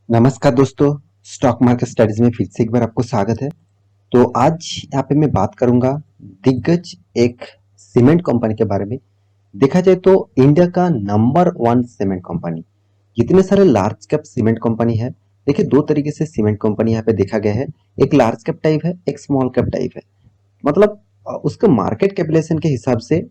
नमस्कार दोस्तों, stock market studies में फिर से एक बार आपको स्वागत है। तो आज यहाँ पे मैं बात करूंगा दिग्गज एक सीमेंट कंपनी के बारे में। देखा जाए तो इंडिया का नंबर वन सीमेंट कंपनी। जितने सारे लार्ज कैप सीमेंट कंपनी है, देखिए दो तरीके से सीमेंट कंपनी यहाँ पे देखा गया है। एक लार्ज कैप टाइप है, एक स्मॉल कैप टाइप है। मतलब उसके मार्केट कैपिटलाइजेशन के हिसाब से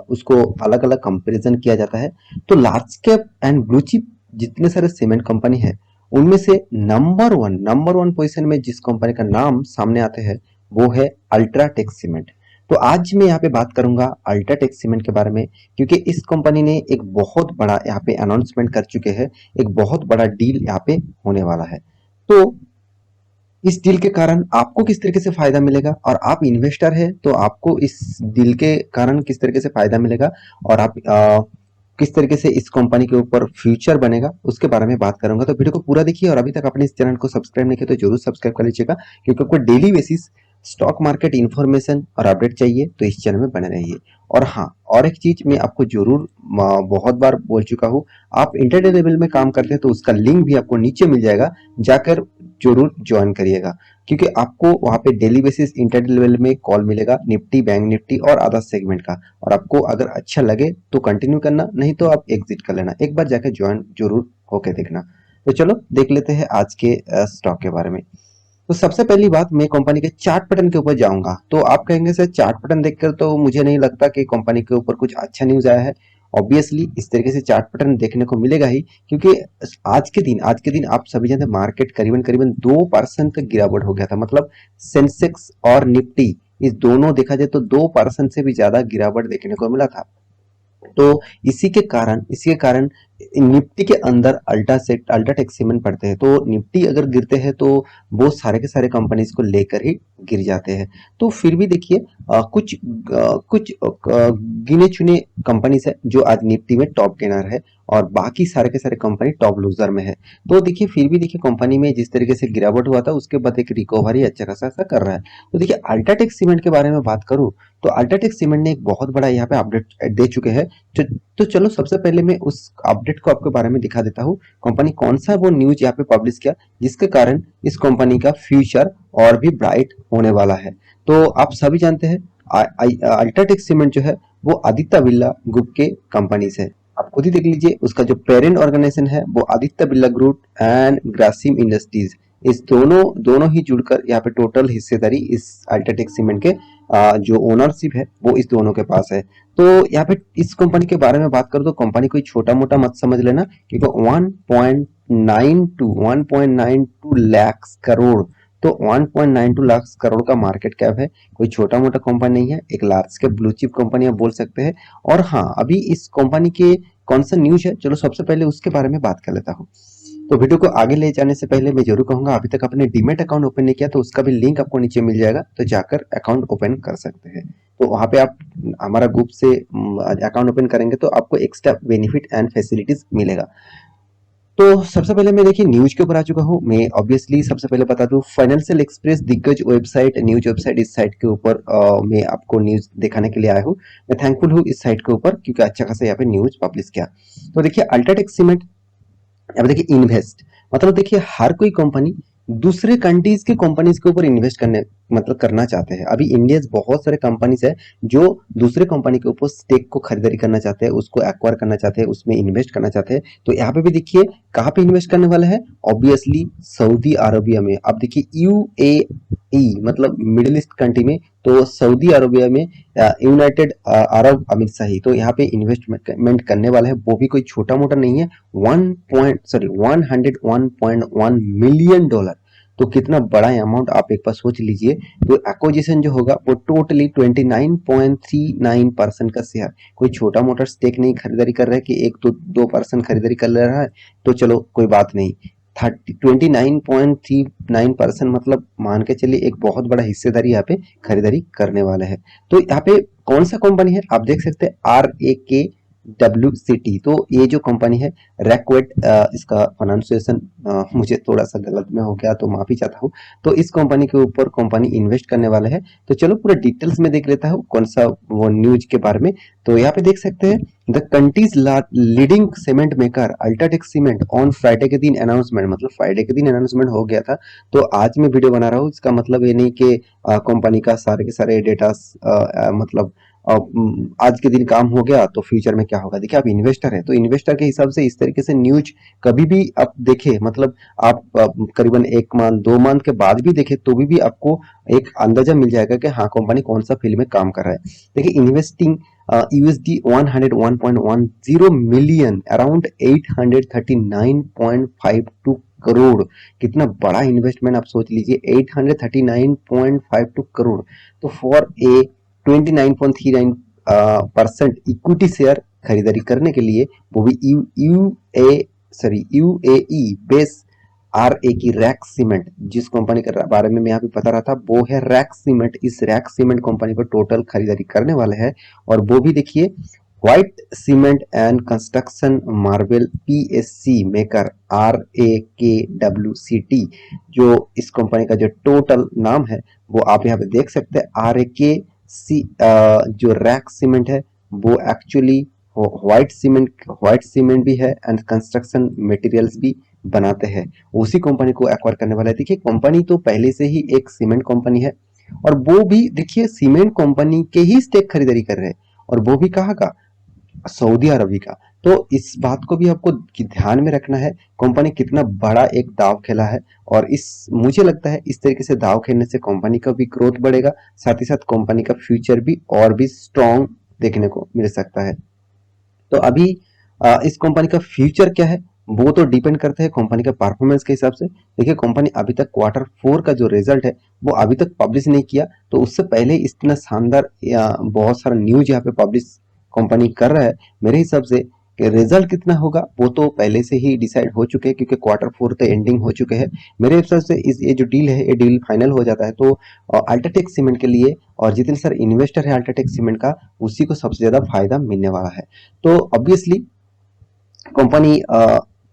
उसको अलग अलग कंपैरिजन किया जाता है। तो large cap and blue chip जितने सारे सीमेंट कंपनी है, उनमें से नंबर वन पोजीशन में जिस कंपनी का नाम सामने आते हैं वो है अल्ट्राटेक सीमेंट। तो आज मैं यहाँ पे बात करूंगा अल्ट्राटेक सीमेंट के बारे में, क्योंकि इस कंपनी ने एक बहुत बड़ा यहाँ पे अनाउंसमेंट कर चुके हैं। एक बहुत बड़ा डील यहाँ पे होने वाला है। तो इस डील के कारण आपको किस तरीके से फायदा मिलेगा, और आप इन्वेस्टर है तो आपको इस डील के कारण किस तरीके से फायदा मिलेगा, और आप किस तरीके से इस कंपनी के ऊपर फ्यूचर बनेगा, उसके बारे में बात करूंगा। तो वीडियो को पूरा देखिए, और अभी तक आपने इस चैनल को सब्सक्राइब नहीं किया तो जरूर सब्सक्राइब कर लीजिएगा, क्योंकि आपको daily basis stock market information और अपडेट चाहिए तो इस चैनल में बने रहिए। और हाँ, और एक चीज मैं आपको जरूर बहुत बार बोल चुका हूँ, आप इंटरडे लेवल में काम करते हैं तो उसका लिंक भी आपको नीचे मिल जाएगा, जाकर जरूर ज्वाइन करिएगा। क्योंकि आपको वहाँ पे डेली बेसिस इंटरडे लेवल में कॉल मिलेगा निफ्टी, बैंक निफ्टी और अदर सेगमेंट का। और आपको अगर अच्छा लगे तो कंटिन्यू करना, नहीं तो आप एग्जिट कर लेना। एक बार जाके ज्वाइन जरूर होके देखना। तो चलो देख लेते हैं आज के स्टॉक के बारे में। तो सबसे पहली बात, मैं कंपनी के चार्ट पैटर्न के ऊपर जाऊंगा। तो आप कहेंगे सर चार्ट पैटर्न देखकर तो मुझे नहीं लगता कि कंपनी के ऊपर कुछ अच्छा न्यूज आया है। ऑब्वियसली इस तरीके से चार्ट पैटर्न देखने को मिलेगा ही, क्योंकि आज के दिन आप सभी जानते हैं मार्केट करीबन करीबन 2% तक गिरावट हो गया था। मतलब सेंसेक्स और निफ्टी, इस दोनों देखा जाए तो 2% से भी ज्यादा गिरावट देखने को मिला था। तो इसी के कारण निफ्टी के अंदर अल्ट्राटेक सीमेंट पड़ते हैं। तो निफ्टी अगर गिरते हैं तो वो सारे के सारे कंपनीज को लेकर ही गिर जाते हैं। तो फिर भी देखिए कुछ गिने चुने कंपनीज है जो आज निफ्टी में टॉप गेनर है, और बाकी सारे के सारे कंपनी टॉप लूजर में है। तो देखिए फिर भी देखिए कंपनी में जिस तरीके से गिरावट हुआ था उसके बाद एक रिकवरी अच्छा खासा सा कर रहा है। तो देखिए अल्ट्राटेक सीमेंट के बारे में बात करूं तो अल्ट्राटेक सीमेंट ने एक बहुत बड़ा यहाँ पे अपडेट दे चुके हैं। तो चलो सबसे पहले मैं उस अपडेट को आपके बारे में दिखा देता हूँ। कंपनी कौन सा वो न्यूज यहाँ पे पब्लिश किया जिसके कारण इस कंपनी का फ्यूचर और भी ब्राइट होने वाला है। तो आप सभी जानते हैं अल्ट्राटेक सीमेंट जो है वो आदित्य बिरला ग्रुप के कंपनी है। आप खुद ही देख लीजिए, उसका जो पेरेंट ऑर्गेनाइजेशन है वो Aditya Birla group and Grasim industries, इस दोनों दोनों ही जुड़कर यहाँ पे टोटल हिस्सेदारी इस अल्ट्राटेक सीमेंट के जो ओनरशिप है वो इस दोनों के पास है। तो यहाँ पे इस कंपनी के बारे में बात करूँ तो कंपनी कोई छोटा मोटा मत समझ लेना, क्योंकि 1.92 लाख करोड़, तो 1.92 लाख करोड़ का मार्केट कैप है। कोई छोटा मोटा कंपनी नहीं है, एक large cap blue chip company आप बोल सकते हैं। और हाँ, अभी इस कंपनी के कौन सा न्यूज है, चलो सबसे पहले उसके बारे में बात कर लेता हूँ। तो वीडियो को आगे ले जाने से पहले मैं जरूर कहूंगा, अभी तक आपने डीमेट अकाउंट ओपन नहीं किया तो उसका भी लिंक आपको नीचे मिल जाएगा, तो जाकर अकाउंट ओपन कर सकते हैं। तो वहां पे आप हमारा ग्रुप से अकाउंट ओपन करेंगे तो आपको एक्स्ट्रा बेनिफिट एंड फैसिलिटीज मिलेगा। तो सबसे पहले मैं देखिए न्यूज के ऊपर आ चुका हूँ। मैं ऑब्वियसली सबसे पहले बता दूं, फाइनेंशियल एक्सप्रेस दिग्गज वेबसाइट, न्यूज वेबसाइट, इस साइट के ऊपर मैं आपको न्यूज दिखाने के लिए आया हूँ। मैं थैंकफुल हूँ इस साइट के ऊपर, क्योंकि अच्छा खासा यहाँ पे न्यूज पब्लिश किया। तो देखिए अल्ट्राटेक सीमेंट, अब देखिए इन्वेस्ट, मतलब देखिए हर कोई कंपनी दूसरे कंट्रीज के कंपनीज के ऊपर इन्वेस्ट करने मतलब करना चाहते हैं। अभी इंडिया बहुत सारे कंपनीज है जो दूसरे कंपनी के ऊपर स्टेक को खरीदारी करना चाहते हैं, उसको एक्वायर करना चाहते हैं, उसमें इन्वेस्ट करना चाहते हैं। तो यहाँ पे भी देखिए कहाँ पे इन्वेस्ट करने वाले हैं, ऑब्वियसली सऊदी अरबिया में। अब देखिए यूएई मतलब मिडिल ईस्ट कंट्री में, तो सऊदी अरबिया में यूनाइटेड अरब अमीरशाही, तो यहाँ पे इन्वेस्टमेंट करने वाला है। वो भी कोई छोटा मोटा नहीं है, 101.1 मिलियन डॉलर। तो कितना बड़ा अमाउंट आप एक बार सोच लीजिए। तो एक्विजिशन जो होगा वो टोटली 29.39% का शेयर, कोई छोटा मोटा स्टेक नहीं खरीदारी कर रहा है कि 1-2% खरीदारी कर ले रहा है तो चलो कोई बात नहीं। 29.39% मतलब मान के चलिए एक बहुत बड़ा हिस्सेदारी यहाँ पे खरीदारी करने वाले हैं। तो यहाँ पे कौन सा कंपनी है आप देख सकते हैं, RAK WCT। तो ये जो कंपनी है रैकवेट, इसका प्रोनाउंसिएशन मुझे थोड़ा सा गलत में हो गया तो माफी चाहता हूँ। तो इस कंपनी के ऊपर कंपनी इन्वेस्ट करने वाला है। तो चलो पूरा डिटेल्स में देख लेता हूँ कौन सा वो न्यूज के बारे में। तो यहाँ पे देख सकते हैं the countries leading cement maker UltraTech cement on Friday के दिन अनाउंसमेंट, मतलब फ्राइडे के दिन अनाउंसमेंट हो गया था। तो आज मैं वीडियो बना रहा हूँ, इसका मतलब ये नहीं कि कंपनी का सारे के सारे डेटा मतलब आज के दिन काम हो गया तो फ्यूचर में क्या होगा। देखिए आप इन्वेस्टर है तो इन्वेस्टर के हिसाब से इस तरीके से न्यूज कभी भी आप देखे, मतलब आप करीबन 1 मंथ 2 मंथ के बाद भी देखे तो भी आपको एक अंदाजा मिल जाएगा कि हाँ कंपनी कौन सा फील्ड में काम कर रहा है। देखिए investing USD 101.10 million around 839.52 crore. कितना बड़ा इन्वेस्टमेंट आप सोच लीजिए, 839.52 करोड़। तो फॉर ए 29.39% इक्विटी शेयर खरीदारी करने के लिए, वो भी यूएई बेस RA की रैक सीमेंट, जिस कंपनी के बारे में मैं यहाँ पे बता रहा था वो है रैक सीमेंट। इस रैक सीमेंट कंपनी पर टोटल खरीदारी करने वाले हैं। और वो भी देखिए white cement and construction marble PSC maker RAKWCT, जो इस कंपनी का जो टोटल नाम है वो आप यहाँ पे देख सकते हैं। RAKC जो रैक सीमेंट है वो एक्चुअली व्हाइट सीमेंट भी है एंड कंस्ट्रक्शन मटेरियल्स भी बनाते हैं, उसी कंपनी को एक्वायर करने वाला है। देखिए कंपनी तो पहले से ही एक सीमेंट कंपनी है और वो भी देखिए सीमेंट कंपनी के ही स्टेक खरीदारी कर रहे हैं, और वो भी कहाँ का, सऊदी अरबी का। तो इस बात को भी आपको ध्यान में रखना है कंपनी कितना बड़ा एक दाव खेला है। और इस मुझे लगता है इस तरीके से दाव खेलने से कंपनी का भी ग्रोथ बढ़ेगा, साथ ही साथ कंपनी का फ्यूचर भी और भी स्ट्रॉन्ग देखने को मिल सकता है। तो अभी इस कंपनी का फ्यूचर क्या है वो तो डिपेंड करता है कंपनी का परफॉर्मेंस के हिसाब से। देखिए कंपनी अभी तक Q4 का जो रिजल्ट है वो अभी तक पब्लिश नहीं किया, तो उससे पहले इतना शानदार बहुत सारा न्यूज यहाँ पे पब्लिश कंपनी कर रहा है। मेरे हिसाब से कि रिजल्ट कितना होगा वो तो पहले से ही डिसाइड हो चुके हैं, क्योंकि Q4 तो एंडिंग हो चुके हैं। मेरे हिसाब से ये जो डील है ये डील फाइनल हो जाता है तो अल्ट्राटेक सीमेंट के लिए, और जितने सारे इन्वेस्टर है अल्ट्राटेक सीमेंट का, उसी को सबसे ज्यादा फायदा मिलने वाला है। तो ऑब्वियसली कंपनी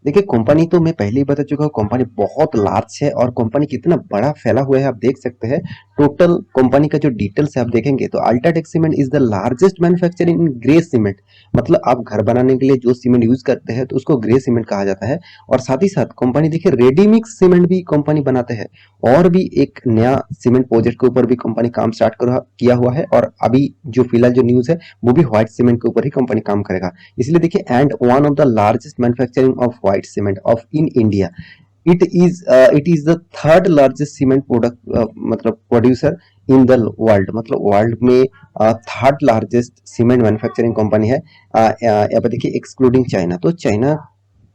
देखिए कंपनी तो मैं पहले ही बता चुका हूँ कंपनी बहुत लार्ज है, और कंपनी कितना बड़ा फैला हुआ है आप देख सकते हैं। टोटल कंपनी का जो डिटेल्स है आप देखेंगे तो UltraTech cement is the largest manufacturer in grey cement, मतलब आप घर बनाने के लिए जो सीमेंट यूज करते हैं तो उसको ग्रे सीमेंट कहा जाता है। और साथ ही साथ कंपनी देखिए रेडी मिक्स सीमेंट भी कंपनी बनाते हैं, और भी एक नया सीमेंट प्रोजेक्ट के ऊपर भी कंपनी काम स्टार्ट किया हुआ है। और अभी जो फिलहाल जो न्यूज है वो भी व्हाइट सीमेंट के ऊपर ही कंपनी काम करेगा। इसलिए देखिए and one of the largest manufacturing of white cement of in India, it is the third largest cement product मतलब प्रोड्यूसर इन द वर्ल्ड, मतलब वर्ल्ड में third largest cement manufacturing company है। यहाँ पे देखिए एक्सक्लूडिंग चाइना, तो China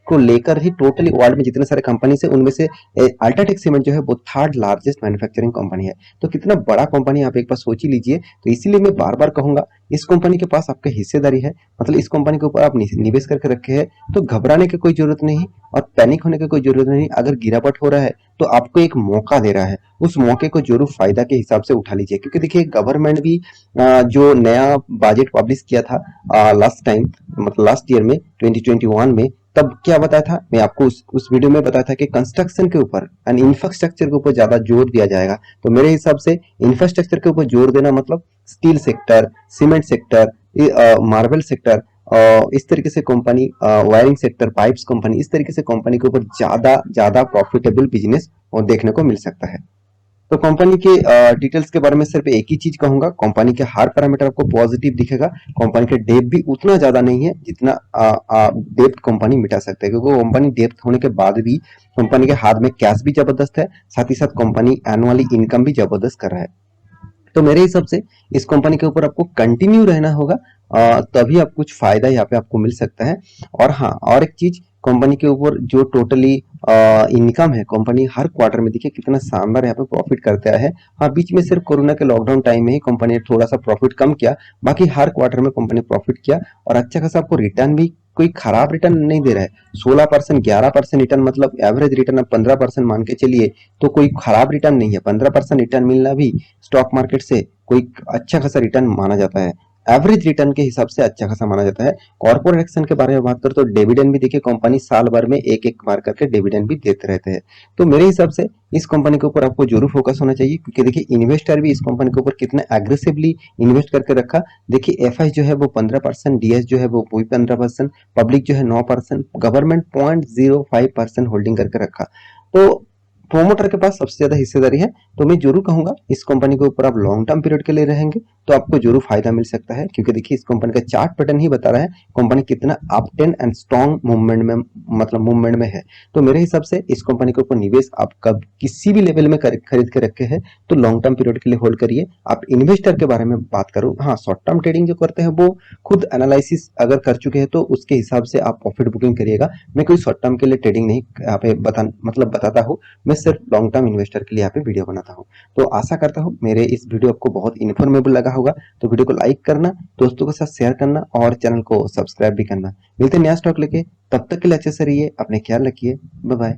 को लेकर ही टोटली वर्ल्ड में जितने सारे कंपनी है उनमें से अल्ट्राटेक सीमेंट जो है वो थर्ड लार्जेस्ट मैन्युफैक्चरिंग कंपनी है। तो कितना बड़ा कंपनी आप एक बार सोच ही लीजिए। तो इसीलिए मैं बार बार कहूंगा इस कंपनी के पास आपका हिस्सेदारी है, मतलब इस कंपनी के ऊपर आप निवेश करके रखे हैं, तो घबराने की कोई जरूरत नहीं और पैनिक होने की कोई जरूरत नहीं। अगर गिरावट हो रहा है तो आपको एक मौका दे रहा है, उस मौके को जरूर फायदा के हिसाब से उठा लीजिए। क्योंकि देखिए गवर्नमेंट भी जो नया बजट पब्लिश किया था लास्ट टाइम, मतलब लास्ट ईयर में 2021 में, तब क्या बताया था, मैं आपको उस वीडियो में बताया था कि कंस्ट्रक्शन के ऊपर एंड इंफ्रास्ट्रक्चर के ऊपर ज्यादा जोर दिया जाएगा। तो मेरे हिसाब से इंफ्रास्ट्रक्चर के ऊपर जोर देना मतलब steel sector, cement sector, marble sector, इस तरीके से company, wiring sector, pipes company, इस तरीके से कंपनी के ऊपर ज्यादा ज्यादा प्रॉफिटेबल बिजनेस देखने को मिल सकता है। तो कंपनी के डिटेल्स के बारे में सिर्फ एक ही चीज कहूंगा, कंपनी के हर पैरामीटर आपको पॉजिटिव दिखेगा। कंपनी के डेप्थ भी उतना ज्यादा नहीं है जितना डेप्थ कंपनी मिटा सकता है, क्योंकि कंपनी डेप्थ होने के बाद भी कंपनी के हाथ में कैश भी जबरदस्त है, साथ ही साथ कंपनी एनुअली इनकम भी जबरदस्त कर रहा है। तो मेरे हिसाब से इस कंपनी के ऊपर आपको कंटिन्यू रहना होगा, तभी आप कुछ फायदा यहाँ पे आपको मिल सकता है। और हाँ, और एक चीज, कंपनी के ऊपर जो टोटली इनकम है, कंपनी हर क्वार्टर में देखिए कितना शानदार यहाँ पे प्रॉफिट करता है। हाँ, बीच में सिर्फ कोरोना के लॉकडाउन टाइम में ही कंपनी ने थोड़ा सा प्रॉफिट कम किया, बाकी हर क्वार्टर में कंपनी प्रॉफिट किया, और अच्छा खासा आपको रिटर्न भी, कोई खराब रिटर्न नहीं दे रहा है। 16% 11% रिटर्न, मतलब एवरेज रिटर्न आप 15% मान के चलिए, तो कोई खराब रिटर्न नहीं है। 15% रिटर्न मिलना भी स्टॉक मार्केट से कोई अच्छा खासा रिटर्न माना जाता है। एवरेज रिटर्न के हिसाब से अच्छा खासा माना जाता है। कॉर्पोरेट एक्शन के बारे में बात करें तो डिविडेंड भी देखिए कंपनी साल भर में एक एक बार करके डिविडेंड भी देते रहते हैं। तो मेरे हिसाब से इस कंपनी के ऊपर आपको जरूर फोकस होना चाहिए, क्योंकि देखिए इन्वेस्टर भी इस कंपनी के ऊपर कितने एग्रेसिवली इन्वेस्ट करके रखा। देखिए एफ जो है वो 15%, डीएस जो है वो 15%, पब्लिक जो है 9%, गवर्नमेंट 0.05% होल्डिंग करके रखा। तो प्रोमोटर के पास सबसे ज्यादा हिस्सेदारी है। तो मैं जरूर कहूंगा इस कंपनी के ऊपर आप लॉन्ग टर्म पीरियड के लिए रहेंगे तो आपको जरूर फायदा मिल सकता है, क्योंकि देखिए इस कंपनी का चार्ट पैटर्न ही बता रहा है कंपनी कितना up ten and strong movement में, मतलब मूवमेंट में है। तो मेरे हिसाब से इस कंपनी के ऊपर निवेश आप कब किसी भी लेवल में खरीद के रखे हैं तो लॉन्ग टर्म पीरियड के लिए होल्ड करिए। आप इन्वेस्टर के बारे में बात करूं, हाँ शॉर्ट टर्म ट्रेडिंग जो करते हैं वो खुद एनालिसिस अगर कर चुके हैं तो उसके हिसाब से आप प्रॉफिट बुकिंग करिएगा। मैं कोई शॉर्ट टर्म के लिए ट्रेडिंग नहीं यहाँ पे बताता हूँ, मैं सिर्फ लॉन्ग टर्म इन्वेस्टर के लिए यहाँ पे वीडियो बनाता हूँ। तो आशा करता हूँ मेरे इस वीडियो आपको बहुत इन्फॉर्मेबल लगा होगा। तो वीडियो को लाइक करना, दोस्तों के साथ शेयर करना और चैनल को सब्सक्राइब भी करना। मिलते हैं नया स्टॉक लेके, तब तक के लिए अच्छे से रहिए, अपने ख्याल रखिए, बाय बाय।